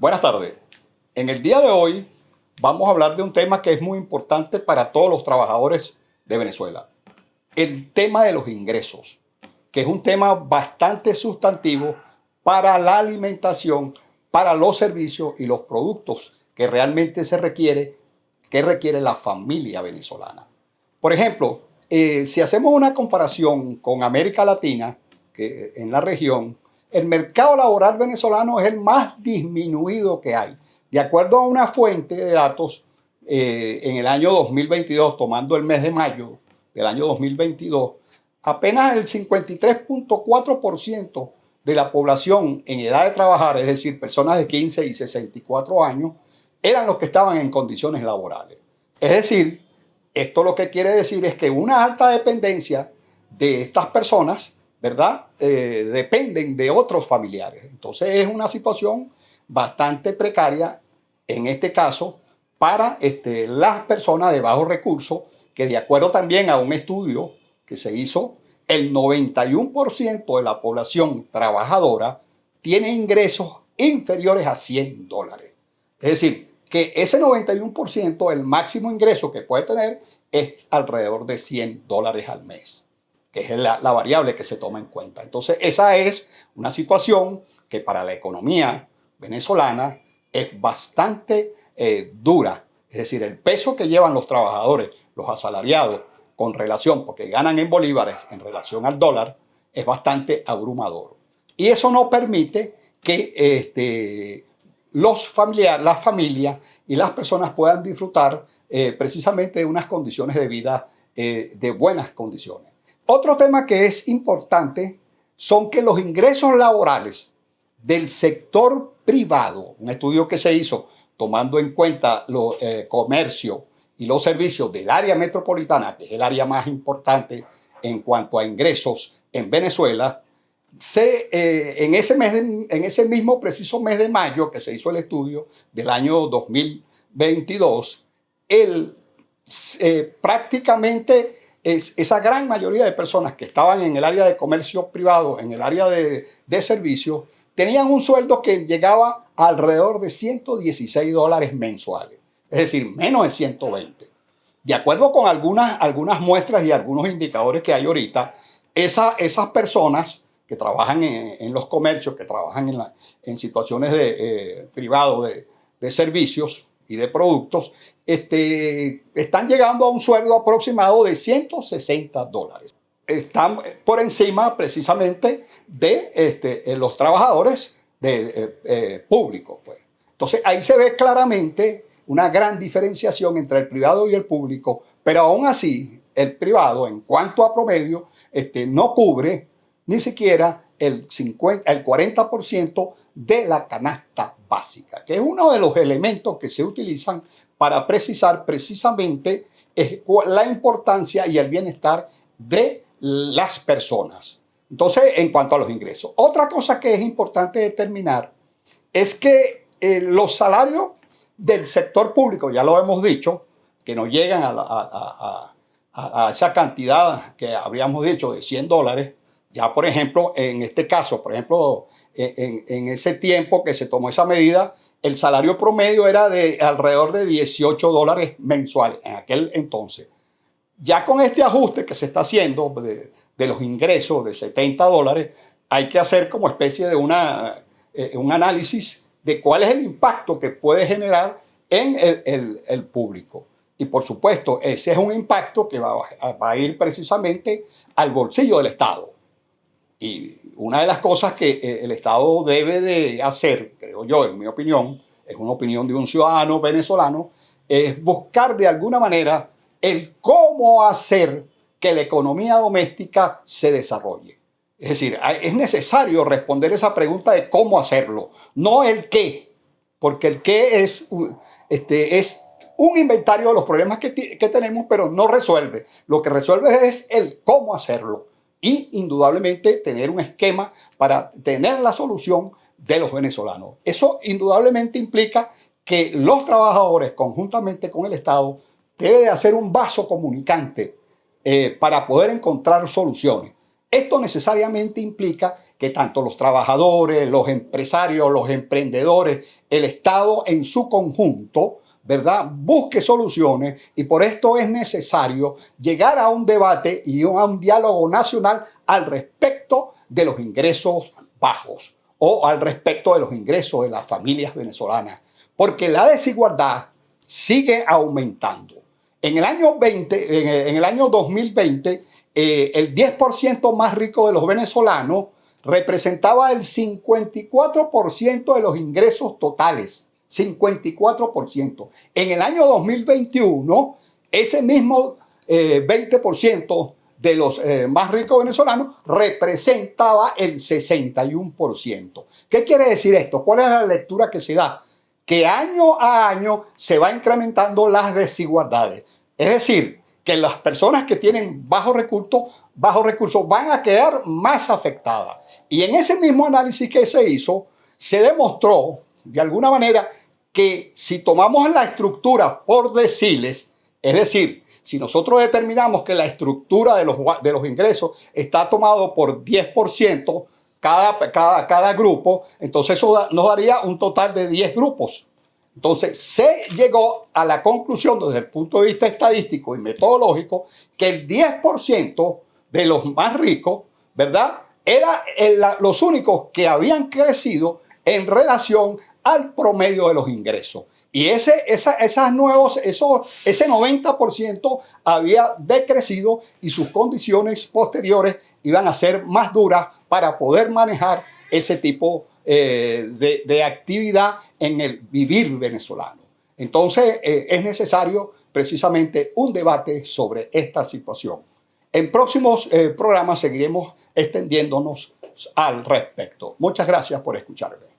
Buenas tardes. En el día de hoy vamos a hablar de un tema que es muy importante para todos los trabajadores de Venezuela. El tema de los ingresos, que es un tema bastante sustantivo para la alimentación, para los servicios y los productos que realmente que requiere la familia venezolana. Por ejemplo, si hacemos una comparación con América Latina, que en la región, el mercado laboral venezolano es el más disminuido que hay. De acuerdo a una fuente de datos, en el año 2022, tomando el mes de mayo del año 2022, apenas el 53.4% de la población en edad de trabajar, es decir, personas de 15 y 64 años, eran los que estaban en condiciones laborales. Es decir, esto lo que quiere decir es que una alta dependencia de estas personas, ¿verdad? Dependen de otros familiares. Entonces es una situación bastante precaria, en este caso, para las personas de bajos recursos, que de acuerdo también a un estudio que se hizo, el 91% de la población trabajadora tiene ingresos inferiores a $100. Es decir, que ese 91%, el máximo ingreso que puede tener es alrededor de $100 al mes, que es la variable que se toma en cuenta. Entonces, esa es una situación que para la economía venezolana es bastante dura. Es decir, el peso que llevan los trabajadores, los asalariados, con relación, porque ganan en bolívares en relación al dólar, es bastante abrumador. Y eso no permite que las familias y las personas puedan disfrutar precisamente de unas condiciones de vida de buenas condiciones. Otro tema que es importante son que los ingresos laborales del sector privado, un estudio que se hizo tomando en cuenta los comercio y los servicios del área metropolitana, que es el área más importante en cuanto a ingresos en Venezuela, en ese mismo preciso mes de mayo que se hizo el estudio del año 2022, prácticamente esa gran mayoría de personas que estaban en el área de comercio privado, en el área de servicios, tenían un sueldo que llegaba a alrededor de $116 mensuales, es decir, menos de 120. De acuerdo con algunas muestras y algunos indicadores que hay ahorita, esas personas que trabajan en los comercios, que trabajan en situaciones privados de servicios y de productos, están llegando a un sueldo aproximado de $160. Están por encima precisamente de los trabajadores públicos, pues. Entonces ahí se ve claramente una gran diferenciación entre el privado y el público, pero aún así el privado en cuanto a promedio no cubre ni siquiera el 40% de la canasta básica, que es uno de los elementos que se utilizan para precisar precisamente la importancia y el bienestar de las personas. Entonces, en cuanto a los ingresos. Otra cosa que es importante determinar es que los salarios del sector público, ya lo hemos dicho, que no llegan a esa cantidad que habríamos dicho de $100. Ya, por ejemplo, en este caso, por ejemplo, en ese tiempo que se tomó esa medida, el salario promedio era de alrededor de $18 mensuales en aquel entonces. Ya con este ajuste que se está haciendo de los ingresos de $70, hay que hacer como especie de un análisis de cuál es el impacto que puede generar en el público. Y por supuesto, ese es un impacto que va a ir precisamente al bolsillo del Estado. Y una de las cosas que el Estado debe de hacer, creo yo, en mi opinión, es una opinión de un ciudadano venezolano, es buscar de alguna manera el cómo hacer que la economía doméstica se desarrolle. Es decir, es necesario responder esa pregunta de cómo hacerlo, no el qué, porque el qué es un inventario de los problemas que tenemos, pero no resuelve. Lo que resuelve es el cómo hacerlo y indudablemente tener un esquema para tener la solución de los venezolanos. Eso indudablemente implica que los trabajadores, conjuntamente con el Estado, deben de hacer un vaso comunicante para poder encontrar soluciones. Esto necesariamente implica que tanto los trabajadores, los empresarios, los emprendedores, el Estado en su conjunto, ¿verdad?, busque soluciones, y por esto es necesario llegar a un debate y a un diálogo nacional al respecto de los ingresos bajos o al respecto de los ingresos de las familias venezolanas, porque la desigualdad sigue aumentando. En el año 2020, el 10% más rico de los venezolanos representaba el 54% de los ingresos totales. 54%. En el año 2021, ese mismo 20% de los más ricos venezolanos representaba el 61%. ¿Qué quiere decir esto? ¿Cuál es la lectura que se da? Que año a año se va incrementando las desigualdades. Es decir, que las personas que tienen bajos recursos van a quedar más afectadas. Y en ese mismo análisis que se hizo, se demostró, de alguna manera, que si tomamos la estructura por deciles, es decir, si nosotros determinamos que la estructura de los ingresos está tomado por 10% cada grupo, entonces eso nos daría un total de 10 grupos. Entonces se llegó a la conclusión desde el punto de vista estadístico y metodológico que el 10% de los más ricos, ¿verdad?, eran los únicos que habían crecido en relación al promedio de los ingresos. Y ese 90% había decrecido y sus condiciones posteriores iban a ser más duras para poder manejar ese tipo de actividad en el vivir venezolano. Entonces es necesario precisamente un debate sobre esta situación. En próximos programas seguiremos extendiéndonos al respecto. Muchas gracias por escucharme.